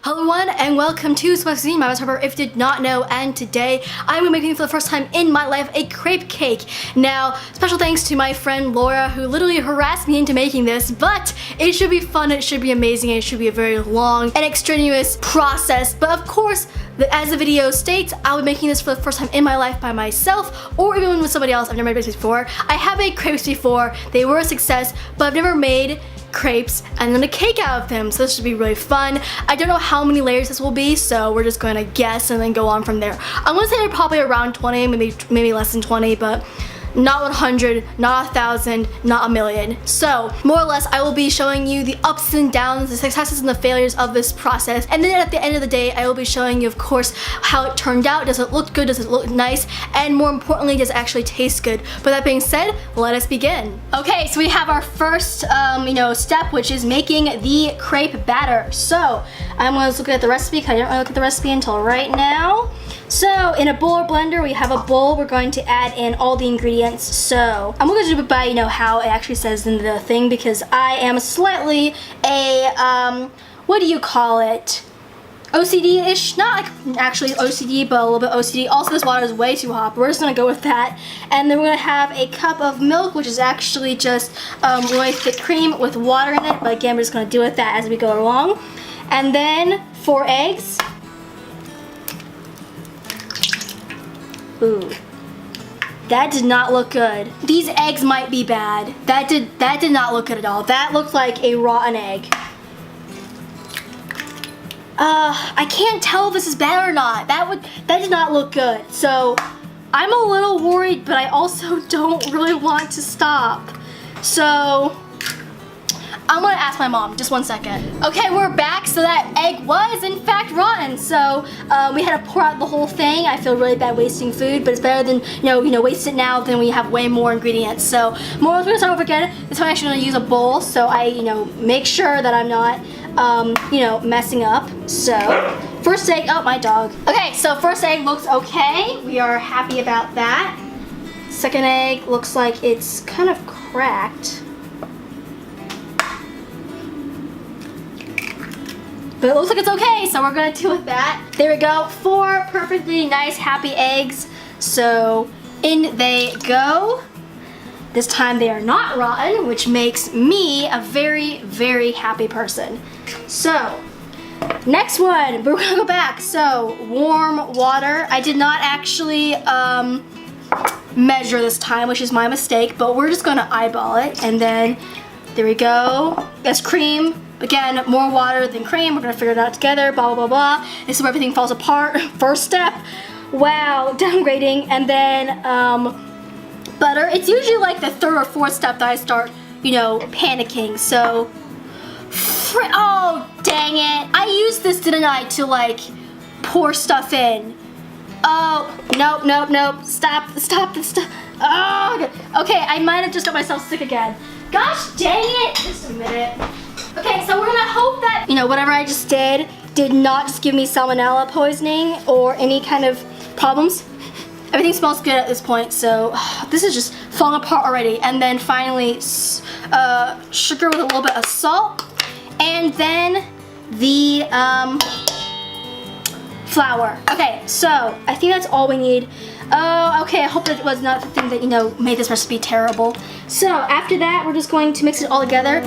Hello everyone and welcome to Sweaty. My name is Harper if you did not know, and today I'm making for the first time in my life a crepe cake. Now, special thanks to my friend Laura who literally harassed me into making this, but it should be fun, it should be amazing, and it should be a very long and extraneous process. But of course, as the video states, I'll be making this for the first time in my life by myself or even with somebody else. I've never made this before. I have made crepes before, they were a success, but I've never made crepes and then a cake out of them, so this should be really fun. I don't know how many layers this will be, so we're just going to guess and then go on from there. I'm going to say probably around 20, maybe less than 20, but not 100, not 1,000, not a million. So more or less I will be showing you the ups and downs, the successes and the failures of this process, and then at the end of the day I will be showing you of course how it turned out. Does it look good? Does it look nice? And more importantly, does it actually taste good? But that being said, let us begin. Okay, so we have our first step, which is making the crepe batter. So I'm going to look at the recipe because I didn't really look at the recipe until right now. So in a bowl or blender, we have a bowl. We're going to add in all the ingredients. So I'm going to do it by how it actually says in the thing, because I am slightly a what do you call it? OCD-ish, not like actually OCD, but a little bit OCD. Also, this water is way too hot, but we're just gonna go with that. And then we're gonna have a cup of milk, which is actually just really thick cream with water in it. But again, we're just gonna deal with that as we go along. And then 4 eggs. Ooh, that did not look good. These eggs might be bad. That did not look good at all. That looked like a rotten egg. I can't tell if this is bad or not. That did not look good. So I'm a little worried, but I also don't really want to stop. So I'm gonna ask my mom, just 1 second. Okay, we're back. So that egg was in fact rotten. So we had to pour out the whole thing. I feel really bad wasting food, but it's better than waste it now than we have way more ingredients. So more, we're gonna start over again. This time I'm actually gonna use a bowl, so I make sure that I'm not messing up. So first egg, oh, my dog. Okay, so first egg looks okay. We are happy about that. Second egg looks like it's kind of cracked, but it looks like it's okay, so we're gonna deal with that. There we go, 4 perfectly nice, happy eggs. So in they go. This time they are not rotten, which makes me a very, very happy person. So next one, we're gonna go back. So warm water. I did not actually measure this time, which is my mistake, but we're just gonna eyeball it. And then there we go. That's cream. Again, more water than cream. We're gonna figure it out together, blah, blah, blah, blah. This is where everything falls apart. First step. Wow, downgrading. And then butter. It's usually like the 3rd or 4th step that I start, panicking. So, oh, dang it. I used this, didn't I, to like pour stuff in. Oh, nope, nope, nope. Stop. Oh, okay, I might have just got myself sick again. Gosh dang it. Just a minute. Okay, so we're gonna hope that, whatever I just did not just give me salmonella poisoning or any kind of problems. Everything smells good at this point, so this is just falling apart already. And then finally, sugar with a little bit of salt. And then the flour. Okay, so I think that's all we need. Oh, okay, I hope that was not the thing that, made this recipe terrible. So after that, we're just going to mix it all together.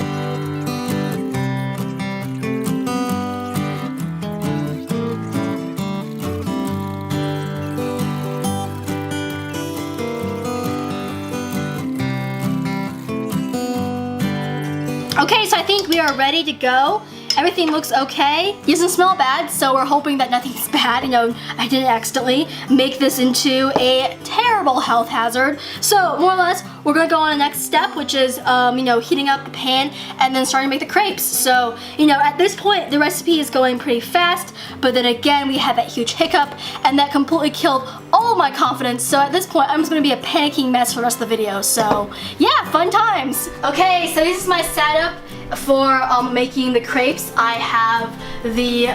Okay, so I think we are ready to go. Everything looks okay. It doesn't smell bad, so we're hoping that nothing's bad. I didn't accidentally make this into a terrible health hazard. So more or less, we're gonna go on the next step, which is, heating up the pan and then starting to make the crepes. So, at this point, the recipe is going pretty fast, but then again, we had that huge hiccup, and that completely killed all my confidence. So at this point, I'm just gonna be a panicking mess for the rest of the video. So yeah, fun times. Okay, so this is my setup for making the crepes. I have the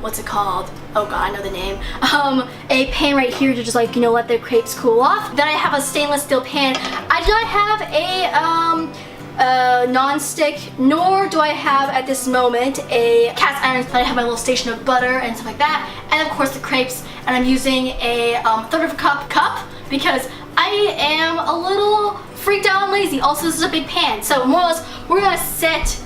what's it called? Oh god, I know the name. A pan right here to just let the crepes cool off. Then I have a stainless steel pan. I do not have a non-stick, nor do I have at this moment a cast iron. I have my little station of butter and stuff like that, and of course the crepes. And I'm using a third of a cup because I am a little freaked out and lazy. Also, this is a big pan, so more or less we're gonna sit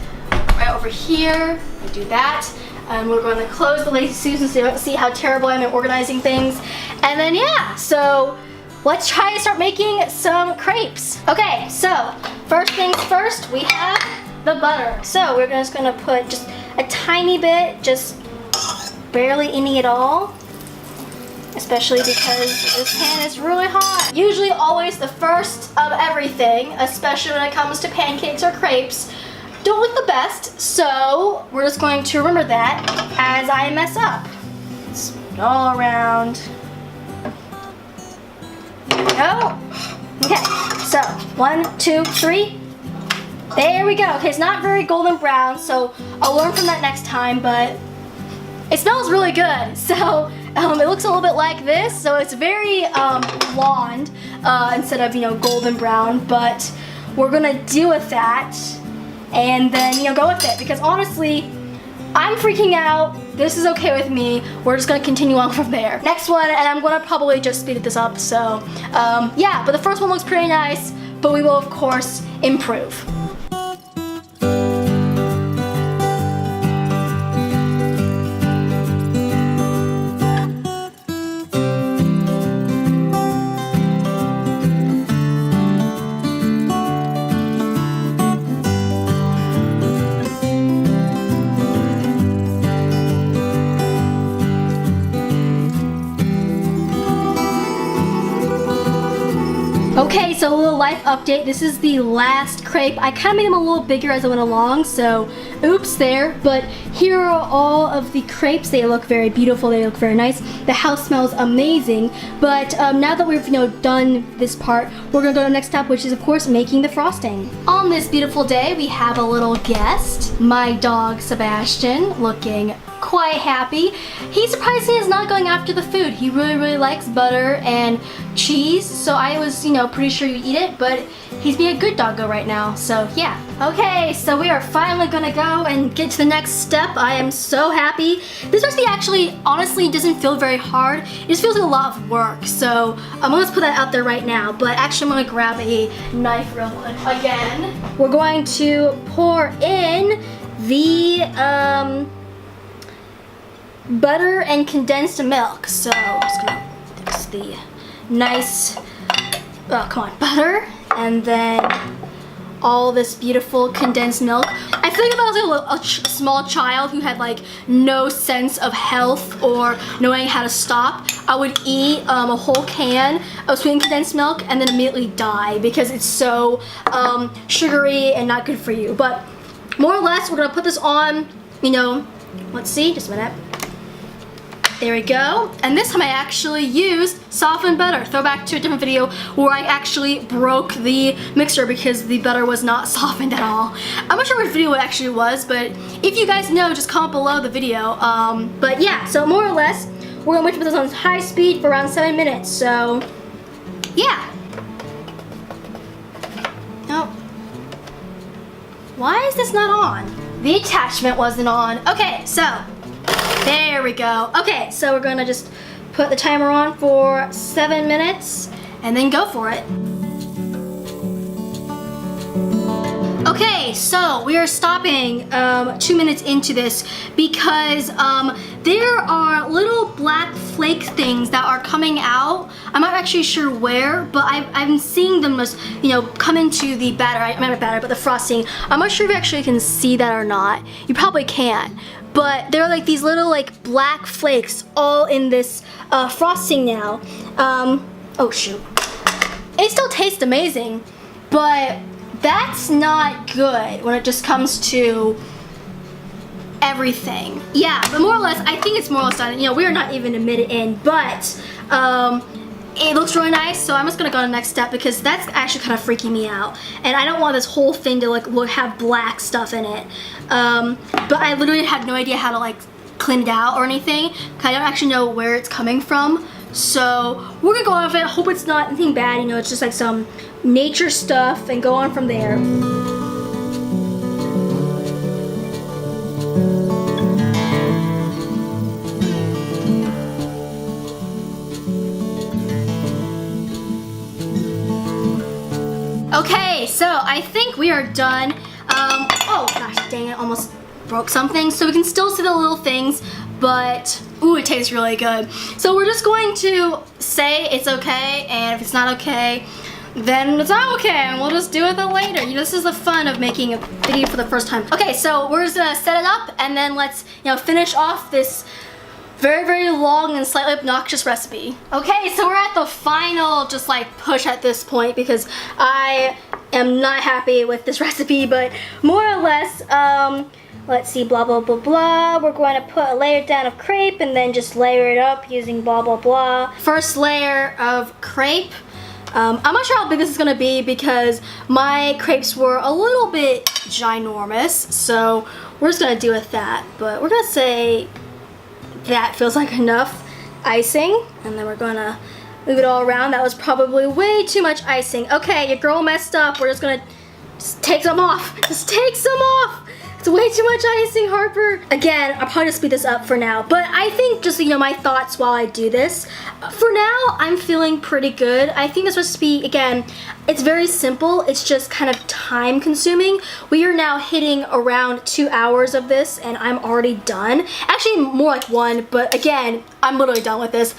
right over here and do that. And we're going to close the Lazy Susan so you don't see how terrible I am at organizing things. And then yeah, so let's try to start making some crepes. Okay, so first things first, we have the butter. So we're just gonna put just a tiny bit, just barely any at all. Especially because this pan is really hot. Usually always the first of everything, especially when it comes to pancakes or crepes, don't look the best, so we're just going to remember that as I mess up. Spread it all around. There we go. Okay, so 1, 2, 3. There we go. Okay, it's not very golden brown, so I'll learn from that next time, but it smells really good. So it looks a little bit like this, so it's very blonde instead of, golden brown, but we're gonna deal with that. And then, go with it, because honestly, I'm freaking out. This is okay with me. We're just gonna continue on from there. Next one, and I'm gonna probably just speed this up, so yeah, but the first one looks pretty nice, but we will of course improve. Okay, so a little life update. This is the last crepe. I kind of made them a little bigger as I went along, so oops there. But here are all of the crepes. They look very beautiful. They look very nice. The house smells amazing. But now that we've done this part, we're gonna go to the next step, which is of course making the frosting. On this beautiful day, we have a little guest, my dog Sebastian, looking quite happy. He surprisingly is not going after the food. He really likes butter and cheese, so I was pretty sure you'd eat it, but he's being a good doggo right now, so yeah. Okay, so we are finally gonna go and get to the next step. I am so happy. This recipe actually honestly doesn't feel very hard. It just feels like a lot of work, so I'm gonna put that out there right now, but actually I'm gonna grab a knife real quick. Again, we're going to pour in the butter and condensed milk. So I'm just gonna mix the nice, butter, and then all this beautiful condensed milk. I feel like if I was a small child who had no sense of health or knowing how to stop, I would eat a whole can of sweetened condensed milk and then immediately die because it's so sugary and not good for you. But more or less, we're gonna put this on, let's see, just a minute. There we go. And this time I actually used softened butter. Throwback to a different video where I actually broke the mixer because the butter was not softened at all. I'm not sure which video it actually was, but if you guys know, just comment below the video. But yeah, so more or less, we're gonna wait to put this on high speed for around 7 minutes. So yeah. Oh. Why is this not on? The attachment wasn't on. Okay, so there we go. Okay, so we're gonna just put the timer on for 7 minutes and then go for it. Okay, so we are stopping 2 minutes into this because there are little black flake things that are coming out. I'm not actually sure where, but I'm seeing them just, come into the batter. Not batter, but the frosting. I'm not sure if you actually can see that or not. You probably can't. But there are these little black flakes all in this frosting now. Oh shoot. It still tastes amazing, but that's not good when it just comes to everything. Yeah, but more or less, I think it's more or less done. We are not even a minute in, but it looks really nice, so I'm just gonna go to the next step because that's actually kind of freaking me out. And I don't want this whole thing to have black stuff in it. But I literally had no idea how to clean it out or anything. I don't actually know where it's coming from. So we're gonna go on with it. Hope it's not anything bad, it's just some nature stuff and go on from there. so I think we are done. Oh gosh, dang it, almost broke something. So we can still see the little things, but ooh, it tastes really good. So we're just going to say it's okay, and if it's not okay, then it's not okay, and we'll just do it later. You know, this is the fun of making a video for the first time. Okay, so we're just gonna set it up, and then let's, you know, finish off this very, very long and slightly obnoxious recipe. Okay, so we're at the final just like push at this point because I am not happy with this recipe, but more or less, let's see, blah, blah, blah, blah. We're going to put a layer down of crepe and then just layer it up using blah, blah, blah. First layer of crepe. I'm not sure how big this is gonna be because my crepes were a little bit ginormous, so we're just gonna do with that. But we're gonna say that feels like enough icing, and then we're gonna move it all around. That was probably way too much icing. Okay, your girl messed up. We're just gonna take some off. Just take some off. It's way too much icing, Harper. Again, I'll probably just speed this up for now, but I think just, you know, my thoughts while I do this. For now, I'm feeling pretty good. I think this recipe, again, it's very simple. It's just kind of time consuming. We are now hitting around 2 hours of this and I'm already done. Actually, more like 1, but again, I'm literally done with this.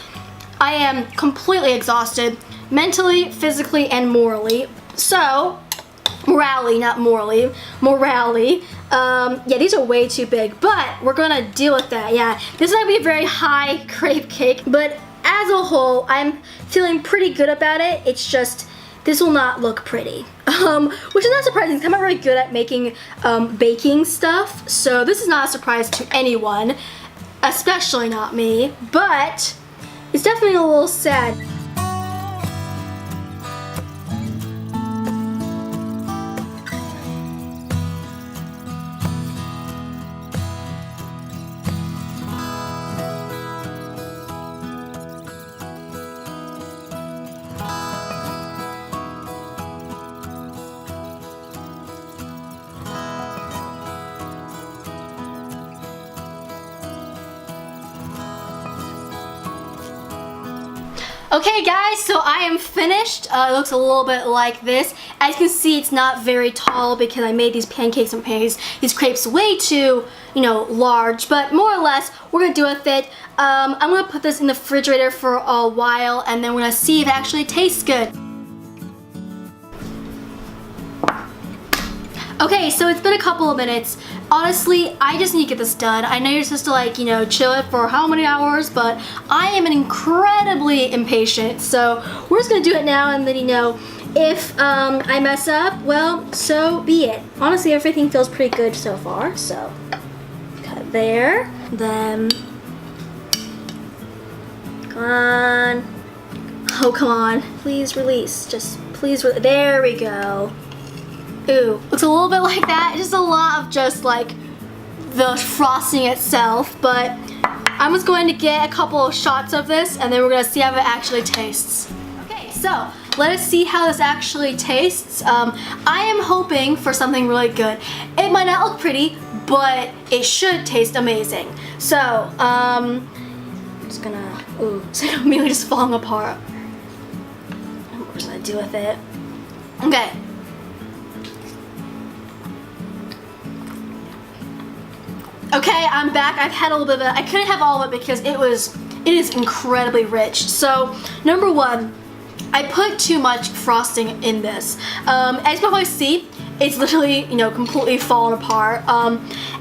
I am completely exhausted, mentally, physically, and morally. So, morally, not morally, morally. Yeah, these are way too big, but we're gonna deal with that. Yeah, this is gonna be a very high crepe cake, but as a whole, I'm feeling pretty good about it. It's just, this will not look pretty, which is not surprising because I'm not really good at making baking stuff, so this is not a surprise to anyone, especially not me, but it's definitely a little sad. Okay guys, so I am finished. It looks a little bit like this. As you can see, it's not very tall because I made these pancakes and these crepes way too, you know, large, but more or less, we're gonna do with it. I'm gonna put this in the refrigerator for a while and then we're gonna see if it actually tastes good. Okay, so it's been a couple of minutes. Honestly, I just need to get this done. I know you're supposed to, like, you know, chill it for how many hours, but I am incredibly impatient. So we're just gonna do it now and then, you know, if I mess up, well, so be it. Honestly, everything feels pretty good so far, so cut there. Then, come on. Oh, come on. Please release. Just please, there we go. Ooh, looks a little bit like that. Just a lot of just like the frosting itself, but I'm just going to get a couple of shots of this and then we're gonna see how it actually tastes. Okay, so let us see how this actually tastes. I am hoping for something really good. It might not look pretty, but it should taste amazing. So, I'm just gonna, ooh, so it's immediately just falling apart. What was I gonna do with it? Okay. Okay, I'm back. I've had a little bit of it. I couldn't have all of it because it is incredibly rich. So, number one, I put too much frosting in this. As you can probably see, it's literally, you know, completely fallen apart.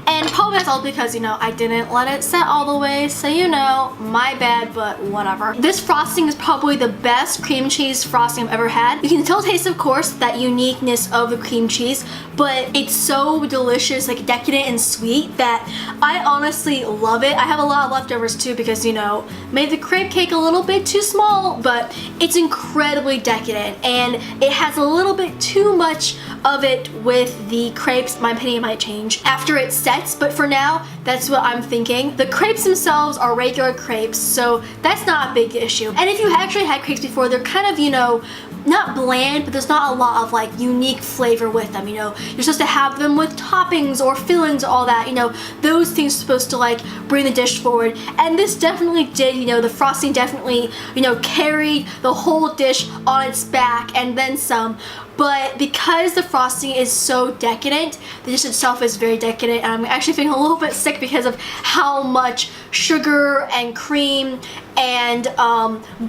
And probably that's all because, you know, I didn't let it set all the way, so you know, my bad, but whatever. This frosting is probably the best cream cheese frosting I've ever had. You can still taste, of course, that uniqueness of the cream cheese, but it's so delicious, like decadent and sweet that I honestly love it. I have a lot of leftovers too because, you know, made the crepe cake a little bit too small, but it's incredibly decadent and it has a little bit too much of it with the crepes. My opinion might change after it sets, but for now, that's what I'm thinking. The crepes themselves are regular crepes, so that's not a big issue. And if you actually had crepes before, they're kind of, you know, not bland, but there's not a lot of like unique flavor with them, you know. You're supposed to have them with toppings or fillings, all that, you know. Those things are supposed to like bring the dish forward. And this definitely did, you know, the frosting definitely, you know, carried the whole dish on its back and then some. but because the frosting is so decadent, the dish itself is very decadent, and I'm actually feeling a little bit sick because of how much sugar and cream and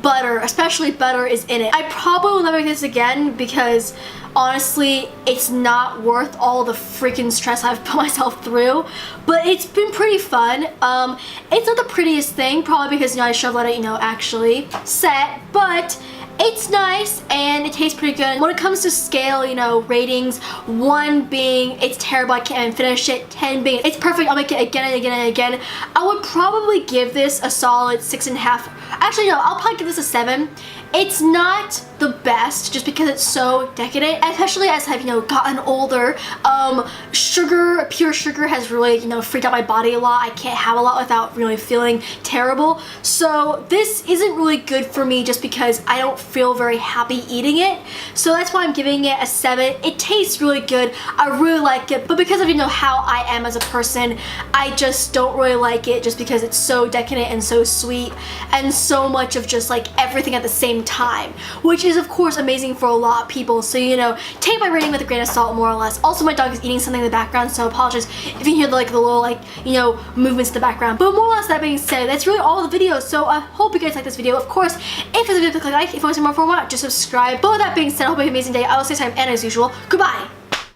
butter, especially butter, is in it. I probably will never make this again because honestly it's not worth all the freaking stress I've put myself through, but it's been pretty fun. It's not the prettiest thing, probably because, you know, I should have let it, you know, actually set, but it's nice and it tastes pretty good. When it comes to scale, you know, ratings, 1 being it's terrible, I can't even finish it, 10 being it's perfect, I'll make it again and again and again, I would probably give this a solid 6.5. Actually no, I'll probably give this a 7. It's not the best just because it's so decadent, especially as I've, you know, gotten older. Sugar, pure sugar has really, you know, freaked out my body a lot. I can't have a lot without really feeling terrible. So this isn't really good for me just because I don't feel very happy eating it. So that's why I'm giving it a 7. It tastes really good. I really like it, but because of, you know, how I am as a person, I just don't really like it just because it's so decadent and so sweet and so much of just like everything at the same time, which is of course amazing for a lot of people. So, you know, take my rating with a grain of salt, more or less. Also, my dog is eating something in the background, so apologize if you hear the, like, the little, like, you know, movements in the background. But more or less, that being said, that's really all the video. So I hope you guys like this video. Of course, if it's a video, click like. If you want to see more for more, just subscribe. But with that being said, I hope you have an amazing day. I will say time, and as usual, goodbye.